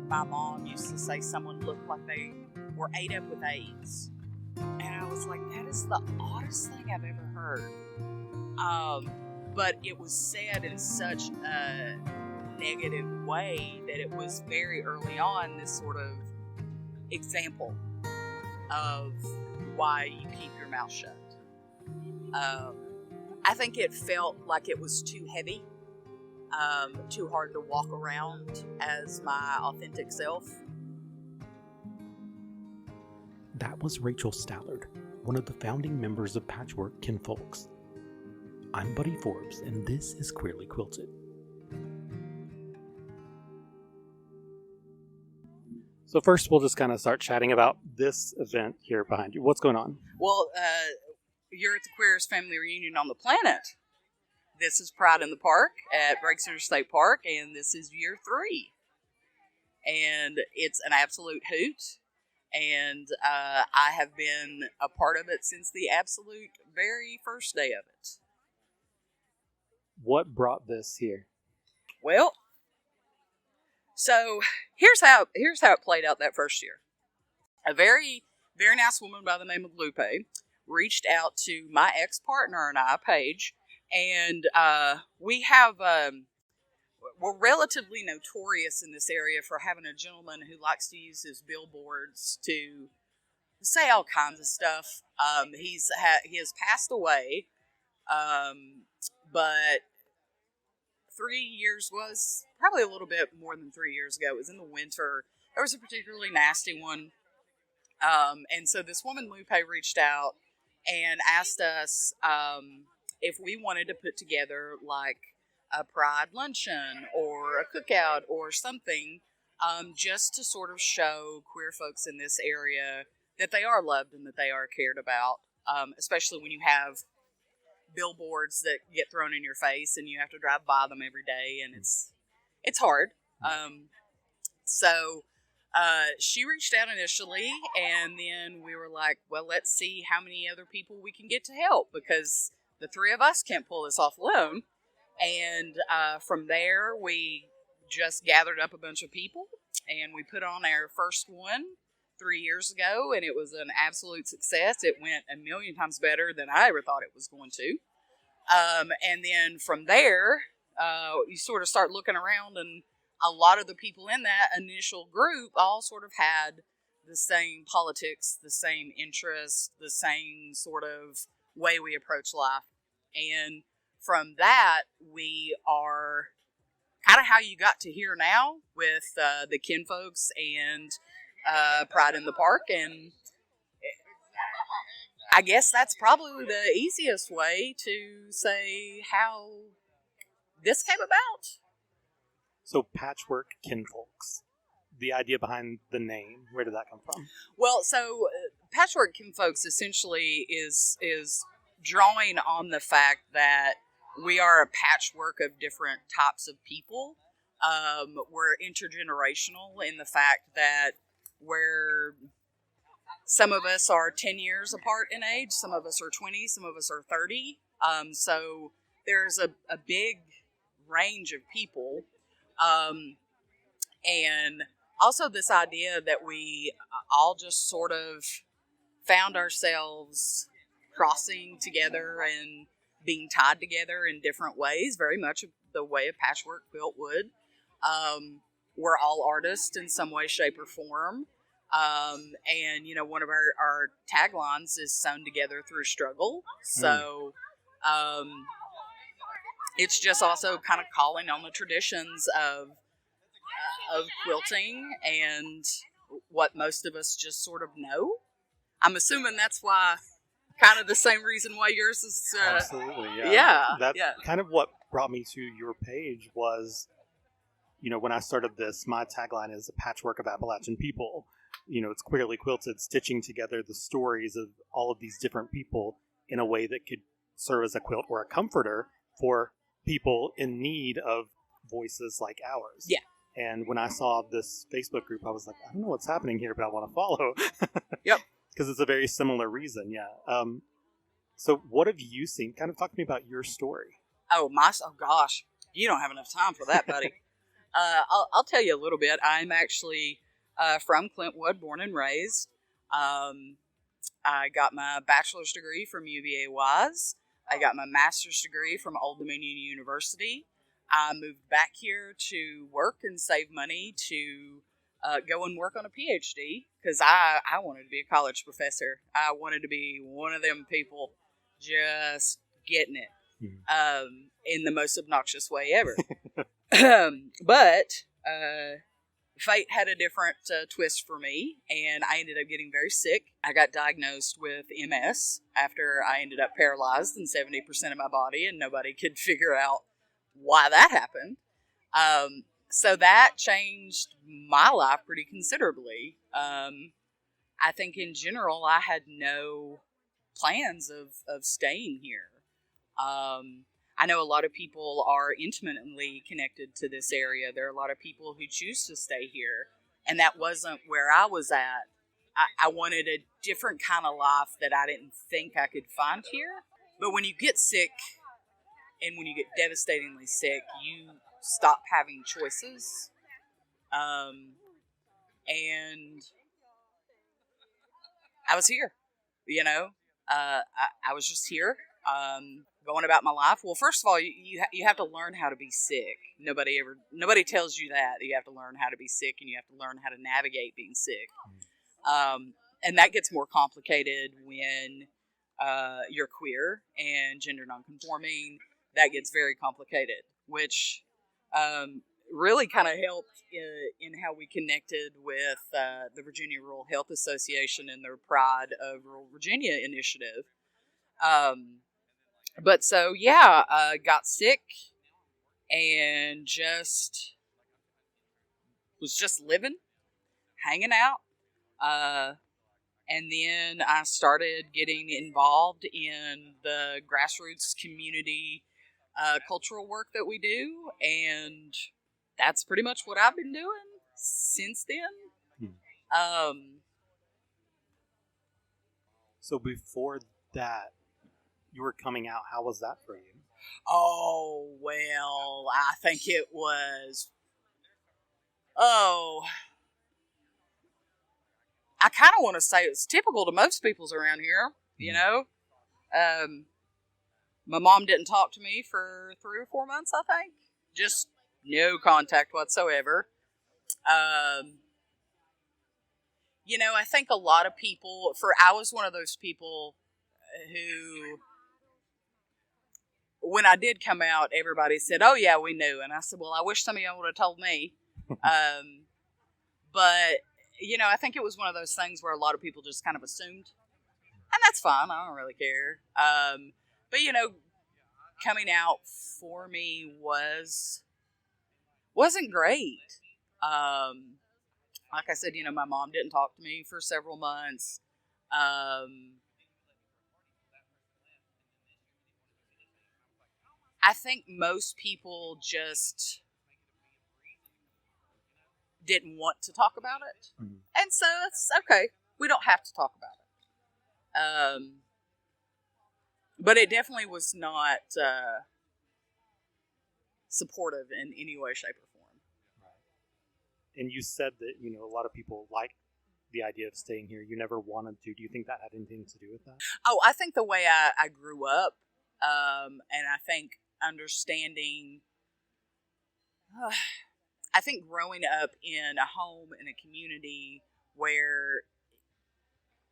my mom used to say someone looked like they were ate up with AIDS. And I was like, that is the oddest thing I've ever heard. But it was said in such a negative way that it was very early on this sort of example of why you keep your mouth shut. I think it felt like it was too heavy, too hard to walk around as my authentic self. That was Rachel Stallard, one of the founding members of Patchwork Kinfolks. I'm Buddy Forbes, and this is Queerly Quilted. So first, we'll just kind of start chatting about this event here behind you. What's going on? Well, you're at the queerest family reunion on the planet. This is Pride in the Park at Break Center State Park, and this is year 3. And it's an absolute hoot. And I have been a part of it since the absolute very first day of it. What brought this here? Well, so here's how it played out that first year. A very, very nice woman by the name of Lupe reached out to my ex-partner and I, Paige, and we have... we're relatively notorious in this area for having a gentleman who likes to use his billboards to say all kinds of stuff. He has passed away, but 3 years was probably a little bit more than 3 years ago. It was in the winter. There was a particularly nasty one. And so this woman, Lupe, reached out and asked us if we wanted to put together like a Pride luncheon or a cookout or something, just to sort of show queer folks in this area that they are loved and that they are cared about, especially when you have billboards that get thrown in your face and you have to drive by them every day, and it's hard. So she reached out initially, and then we were like, well, let's see how many other people we can get to help, because the 3 of us can't pull this off alone. And from there, we just gathered up a bunch of people, and we put on our first one 3 years ago, and it was an absolute success. It went a million times better than I ever thought it was going to. And then from there, you sort of start looking around, and a lot of the people in that initial group all sort of had the same politics, the same interests, the same sort of way we approach life. And from that, we are kind of how you got to here now with the Kinfolks and Pride in the Park. And I guess that's probably the easiest way to say how this came about. So Patchwork Kinfolks, the idea behind the name, where did that come from? Well, so Patchwork Kinfolks essentially is drawing on the fact that we are a patchwork of different types of people. We're intergenerational in the fact that some of us are 10 years apart in age, some of us are 20, some of us are 30. So there's a big range of people. And also this idea that we all just sort of found ourselves crossing together and being tied together in different ways, very much the way a patchwork quilt would. We're all artists in some way, shape, or form. And, you know, one of our taglines is sewn together through struggle. So it's just also kind of calling on the traditions of quilting and what most of us just sort of know. I'm assuming that's why, kind of the same reason why yours is... Absolutely, yeah. Yeah. That's kind of what brought me to your page was, you know, when I started this, my tagline is a patchwork of Appalachian people. You know, it's queerly quilted, stitching together the stories of all of these different people in a way that could serve as a quilt or a comforter for people in need of voices like ours. Yeah. And when I saw this Facebook group, I was like, I don't know what's happening here, but I want to follow. Yep. Because it's a very similar reason, yeah. So what have you seen? Kind of talk to me about your story. Oh gosh. You don't have enough time for that, buddy. I'll tell you a little bit. I'm actually from Clintwood, born and raised. Um, I got my bachelor's degree from UVA-Wise. I got my master's degree from Old Dominion University. I moved back here to work and save money to go and work on a PhD because I wanted to be a college professor. I wanted to be one of them people just getting it in the most obnoxious way ever. But fate had a different twist for me, and I ended up getting very sick. I got diagnosed with MS after I ended up paralyzed in 70% of my body, and nobody could figure out why that happened. So that changed my life pretty considerably. I think in general, I had no plans of staying here. I know a lot of people are intimately connected to this area. There are a lot of people who choose to stay here, and that wasn't where I was at. I wanted a different kind of life that I didn't think I could find here. But when you get sick, and when you get devastatingly sick, you stop having choices. And I was here, I was just here. Going about my life. Well, first of all, you have to learn how to be sick. Nobody tells you that. You have to learn how to be sick, and you have to learn how to navigate being sick. And that gets more complicated when you're queer and gender nonconforming. That gets very complicated, which really kind of helped in how we connected with the Virginia Rural Health Association and their Pride of Rural Virginia initiative. But so, yeah, got sick and was just living, hanging out. And then I started getting involved in the grassroots community cultural work that we do. And that's pretty much what I've been doing since then. So before that, you were coming out. How was that for you? Oh, well, I think it was... I kind of want to say it's typical to most people's around here, My mom didn't talk to me for 3 or 4 months, I think. Just no contact whatsoever. I think a lot of people... I was one of those people who... When I did come out, everybody said, "Oh yeah, we knew." And I said, "Well, I wish some of y'all would have told me." But I think it was one of those things where a lot of people just kind of assumed, and that's fine. I don't really care. But coming out for me wasn't great. Like I said, my mom didn't talk to me for several months. I think most people just didn't want to talk about it. Mm-hmm. And so it's okay. We don't have to talk about it. But it definitely was not supportive in any way, shape, or form. Right. And you said that, a lot of people like the idea of staying here. You never wanted to. Do you think that had anything to do with that? Oh, I think the way I grew up, and I think understanding, I think growing up in a home, in a community where,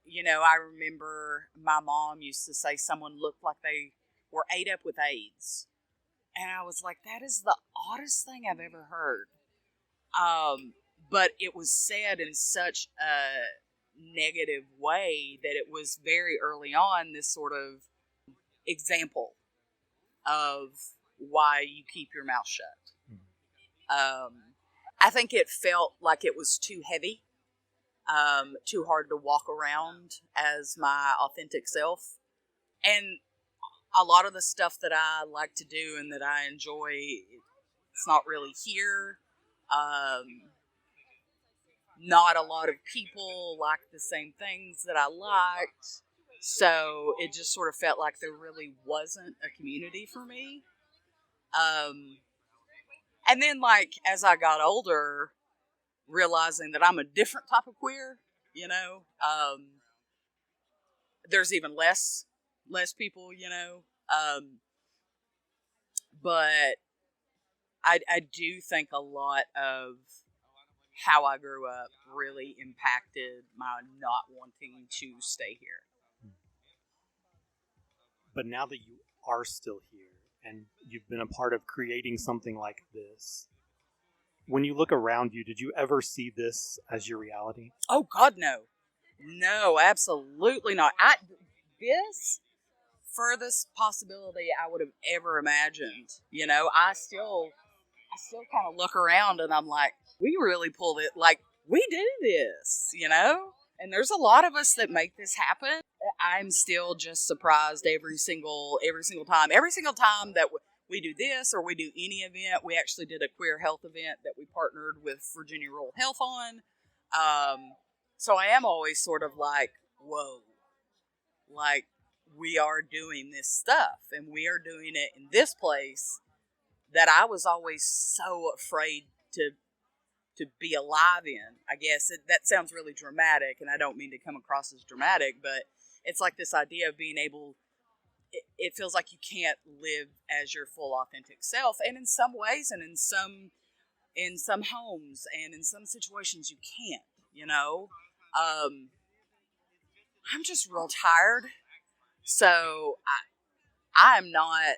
I remember my mom used to say someone looked like they were ate up with AIDS. And I was like, that is the oddest thing I've ever heard. But it was said in such a negative way that it was very early on this sort of example of why you keep your mouth shut. I think it felt like it was too heavy, too hard to walk around as my authentic self. And a lot of the stuff that I like to do and that I enjoy, it's not really here. Not a lot of people like the same things that I liked. So it just sort of felt like there really wasn't a community for me. And then, like, as I got older, realizing that I'm a different type of queer, there's even less people, but I do think a lot of how I grew up really impacted my not wanting to stay here. But now that you are still here and you've been a part of creating something like this, when you look around you, did you ever see this as your reality? Oh, God, no. No, absolutely not. This furthest possibility I would have ever imagined. I still kind of look around and I'm like, we really pulled it. Like, we did this, And there's a lot of us that make this happen. I'm still just surprised every single time. Every single time that we do this or we do any event. We actually did a queer health event that we partnered with Virginia Rural Health on. So I am always sort of like, whoa, like we are doing this stuff and we are doing it in this place that I was always so afraid to be alive in. I guess that sounds really dramatic, and I don't mean to come across as dramatic, but it's like this idea of being able. It feels like you can't live as your full authentic self, and in some ways, and in some homes, and in some situations, you can't. I'm just real tired, so I'm not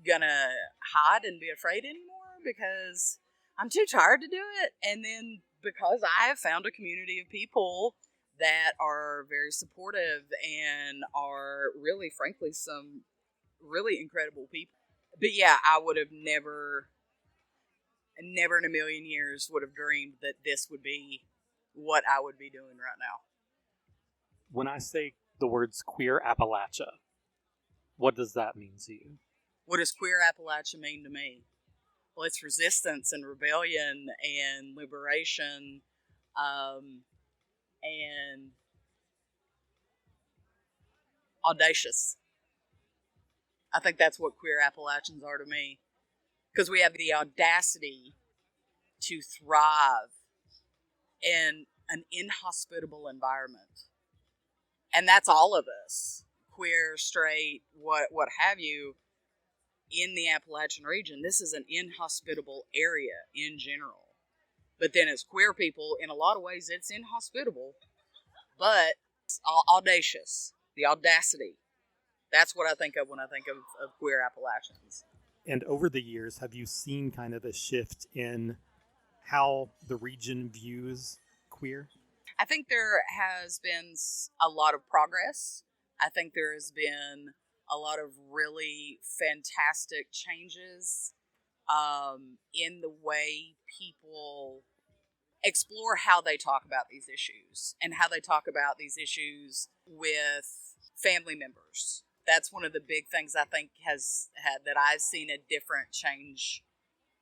gonna hide and be afraid anymore because I'm too tired to do it. And then because I have found a community of people that are very supportive and are really, frankly, some really incredible people. But yeah, I would have never in a million years would have dreamed that this would be what I would be doing right now. When I say the words queer Appalachia, what does that mean to you? What does queer Appalachia mean to me? Well, it's resistance and rebellion and liberation, and audacious. I think that's what queer Appalachians are to me. Because we have the audacity to thrive in an inhospitable environment. And that's all of us. Queer, straight, what have you. In the Appalachian region, this is an inhospitable area in general. But then as queer people, in a lot of ways, it's inhospitable. But it's audacious. The audacity. That's what I think of when I think of queer Appalachians. And over the years, have you seen kind of a shift in how the region views queer? I think there has been a lot of progress. I think there has been a lot of really fantastic changes in the way people explore how they talk about these issues and how they talk about these issues with family members. That's one of the big things I think has had that I've seen a different change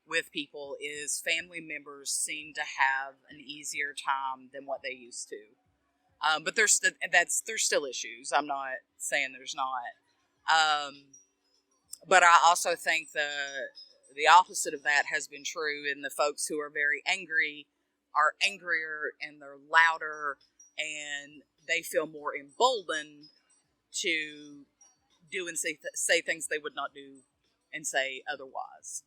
with people is family members seem to have an easier time than what they used to. But there's still issues. I'm not saying there's not. But I also think the opposite of that has been true in the folks who are very angry are angrier and they're louder and they feel more emboldened to do and say things they would not do and say otherwise.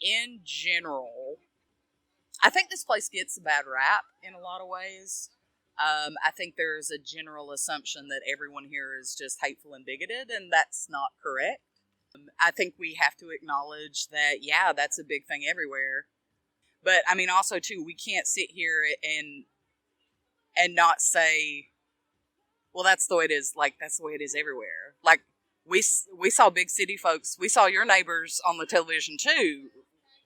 In general, I think this place gets a bad rap in a lot of ways. I think there's a general assumption that everyone here is just hateful and bigoted, and that's not correct. I think we have to acknowledge that, yeah, that's a big thing everywhere. But, I mean, also, too, we can't sit here and not say, well, that's the way it is. Like, that's the way it is everywhere. Like, we saw big city folks. We saw your neighbors on the television, too,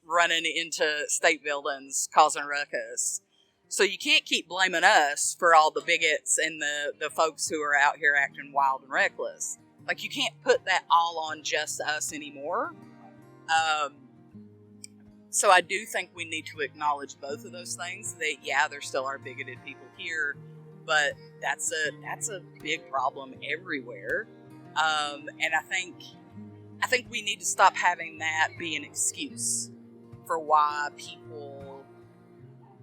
running into state buildings, causing ruckus. So you can't keep blaming us for all the bigots and the folks who are out here acting wild and reckless. Like, you can't put that all on just us anymore. So I do think we need to acknowledge both of those things. That, yeah, there still are bigoted people here, but that's a big problem everywhere. And I I think we need to stop having that be an excuse for why people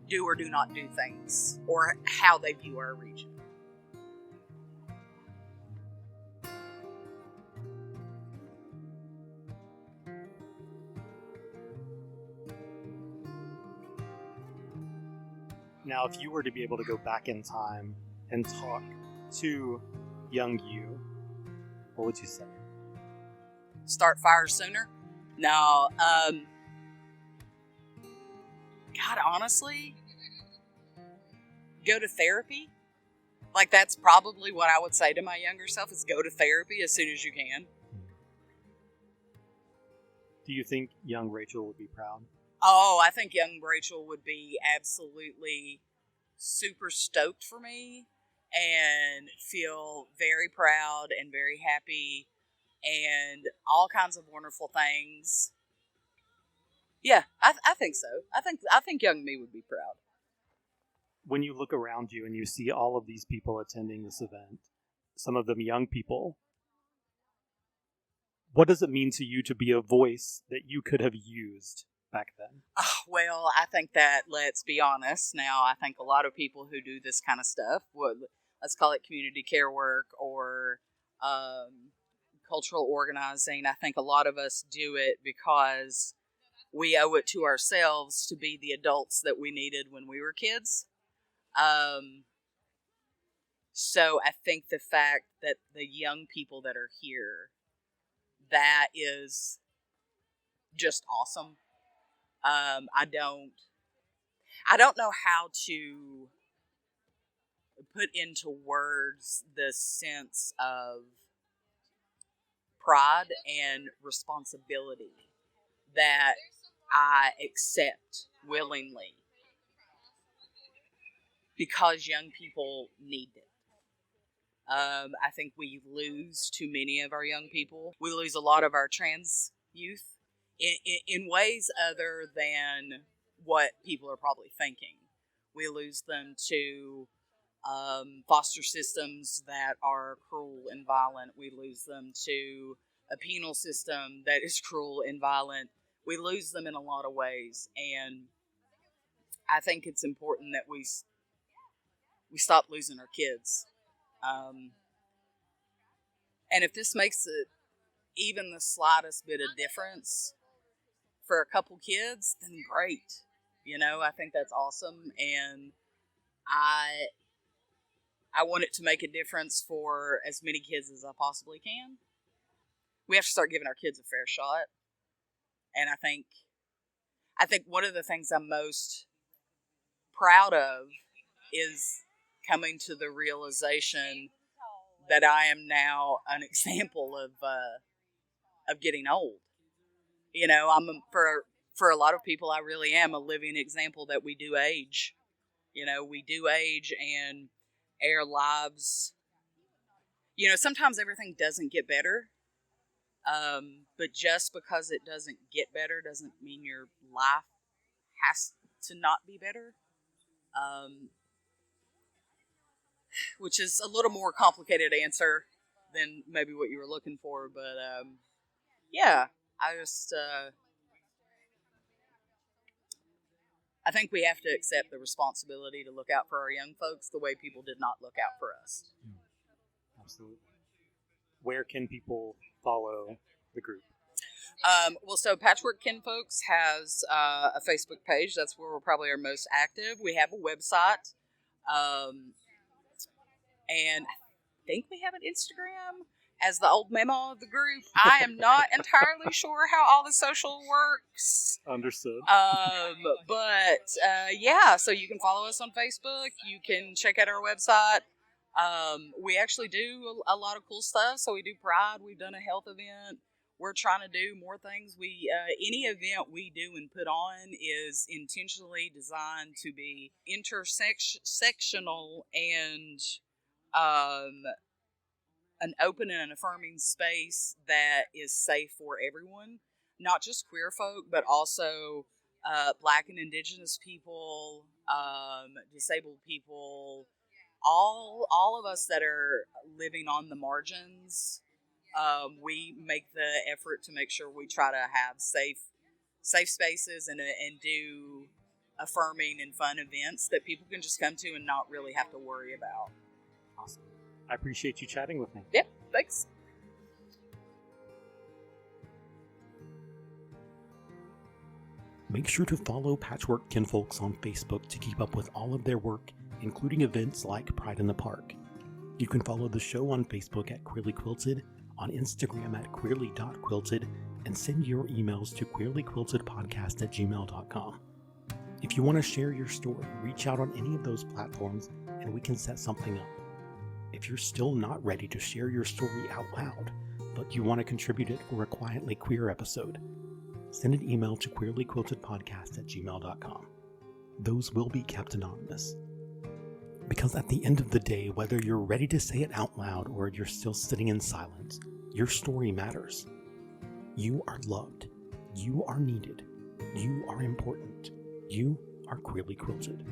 do or do not do things, or how they view our region. Now, if you were to be able to go back in time and talk to young you, what would you say? Start fires sooner? No. God, honestly, go to therapy. Like, that's probably what I would say to my younger self, is go to therapy as soon as you can. Do you think young Rachel would be proud? Oh, I think young Rachel would be absolutely super stoked for me and feel very proud and very happy and all kinds of wonderful things. Yeah, I think so. I think young me would be proud. When you look around you and you see all of these people attending this event, some of them young people, what does it mean to you to be a voice that you could have used back then? Oh, well, I think that, let's be honest now, I think a lot of people who do this kind of stuff would, let's call it community care work or cultural organizing. I think a lot of us do it because we owe it to ourselves to be the adults that we needed when we were kids. So I think the fact that the young people that are here, that is just awesome. I don't know how to put into words the sense of pride and responsibility that I accept willingly because young people need it. I think we lose too many of our young people. We lose a lot of our trans youth in ways other than what people are probably thinking. We lose them to foster systems that are cruel and violent. We lose them to a penal system that is cruel and violent. We lose them in a lot of ways, and I think it's important that we stop losing our kids. And if this makes it even the slightest bit of difference for a couple kids, then great. You know, I think that's awesome, and I want it to make a difference for as many kids as I possibly can. We have to start giving our kids a fair shot, and I think one of the things I'm most proud of is coming to the realization that I am now an example of getting old. You know, for a lot of people, I really am a living example that we do age. You know, we do age, and our lives, you know, sometimes everything doesn't get better. But just because it doesn't get better doesn't mean your life has to not be better. Which is a little more complicated answer than maybe what you were looking for. But yeah, I think we have to accept the responsibility to look out for our young folks the way people did not look out for us. Absolutely. Where can people follow the group? Well, so Patchwork Kinfolks has a Facebook page. That's where we're probably our most active. We have a website. And I think we have an Instagram as the old memo of the group. I am not entirely sure how all the social works. Understood. But yeah, so you can follow us on Facebook. You can check out our website. We actually do a lot of cool stuff. So we do Pride. We've done a health event. We're trying to do more things. Any event we do and put on is intentionally designed to be intersectional and an open and an affirming space that is safe for everyone, not just queer folk, but also Black and Indigenous people, disabled people, all of us that are living on the margins We make the effort to make sure we try to have safe spaces and do affirming and fun events that people can just come to and not really have to worry about. Awesome. I appreciate you chatting with me. Yep, thanks. Make sure to follow Patchwork Kinfolks on Facebook to keep up with all of their work, including events like Pride in the Park. You can follow the show on Facebook at Queerly Quilted, on Instagram at queerly.quilted, and send your emails to queerlyquiltedpodcast@gmail.com. If you want to share your story, reach out on any of those platforms and we can set something up. If you're still not ready to share your story out loud, but you want to contribute it for a Quietly Queer episode, send an email to queerlyquiltedpodcast@gmail.com. Those will be kept anonymous. Because at the end of the day, whether you're ready to say it out loud or you're still sitting in silence, your story matters. You are loved. You are needed. You are important. You are queerly quilted.